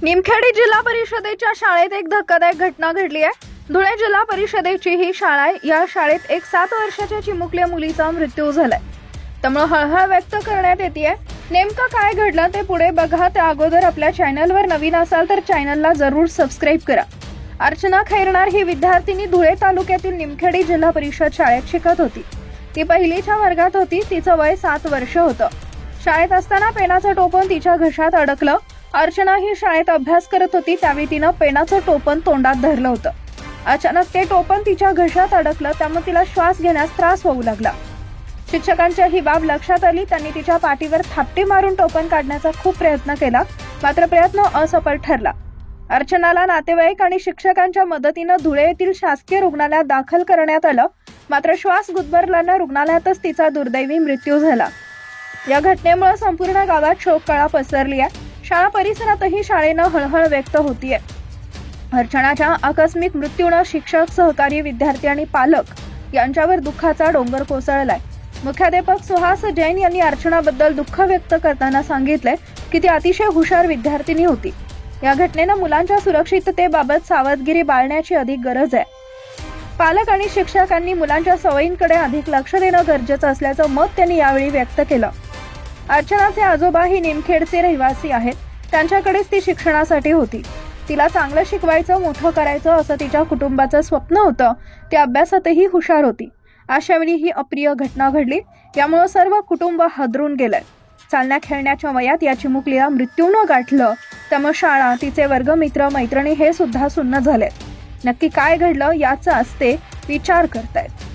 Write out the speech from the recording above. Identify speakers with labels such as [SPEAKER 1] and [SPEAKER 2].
[SPEAKER 1] निमखेड जिल्हा परिषदेच्या शाळेत एक धक्कादायक घटना घडली आहे। धुळे जिल्हा परिषदेची ही शाळा आहे। या शाळेत एक 7 वर्षाच्या चिमुकल्या मुलीचा मृत्यू झालाय। त्यामुळे हळहळ व्यक्त करण्यात येते। नेमकं काय घडलं ते पुढे बघा। त्या अगोदर आपल्या चॅनलवर नवीन असाल तर चॅनलला जरूर सबस्क्राइब करा। अर्चना खैरनार ही विद्यार्थिनी धुळे तालुक्यातील निमखेड जिल्हा परिषद शाळेत शिकत होती। ती पहिलीच्या वर्गात होती। तिचं वय 7 वर्ष होतं। शाळेत असताना पेनाचं टोपण तिच्या घशात अडकलं। अर्चना ही शाळेत अभ्यास करत होती, त्यावेळी तिनं पेनाचं टोपण तोंडात धरलं होतं। अचानक ते टोपण तिच्या घशात अडकलं, त्यामुळे तिला श्वास घेण्यास त्रास होऊ लागला। शिक्षकांच्या ही बाब लक्षात आली। त्यांनी तिच्या पाठीवर थापटी मारून टोपण काढण्याचा खूप प्रयत्न केला, मात्र प्रयत्न असफल ठरला। अर्चनाला नातेवाईक आणि शिक्षकांच्या मदतीनं धुळे येथील शासकीय रुग्णालयात दाखल करण्यात आलं, मात्र श्वास गुदमरल्यानं रुग्णालयातच तिचा दुर्दैवी मृत्यू झाला। या घटनेमुळे संपूर्ण गावात शोककळा पसरली आहे। शाळा परिसरातही शाळेनं हळहळ व्यक्त होतीये। अर्चनाच्या आकस्मिक मृत्यूनं शिक्षक, सहकारी, विद्यार्थी आणि पालक यांच्यावर दुःखाचा डोंगर कोसळलाय। मुख्याध्यापक सुहास जैन यांनी अर्चनाबद्दल दुःख व्यक्त करताना सांगितले की ती अतिशय हुशार विद्यार्थिनी होती। या घटनेनं मुलांच्या सुरक्षिततेबाबत सावधगिरी बाळगण्याची अधिक गरज आहे। पालक आणि शिक्षकांनी मुलांच्या सवयींकडे अधिक लक्ष देणं गरजेचं असल्याचं मत त्यांनी यावेळी व्यक्त केलं। अर्चनाचे आजोबा ही निमखेडचे रहिवासी आहेत। त्यांच्याकडेच ती शिक्षणासाठी होती। तिला चांगलं शिकवायचं, मोठं करायचं असं तिच्या कुटुंबाचं स्वप्न होतं। ती अभ्यासातही हुशार होती। अशावेळी ही अप्रिय घटना घडली, यामुळे सर्व कुटुंब हादरून गेलंय। चालण्या खेळण्याच्या वयात या चिमुकलीला मृत्यूनं गाठलं, त्यामुळे शाळा, तिचे वर्गमित्र, मैत्रिणी हे सुद्धा सुन्न झाले। नक्की काय घडलं याचा ते विचार करतायत।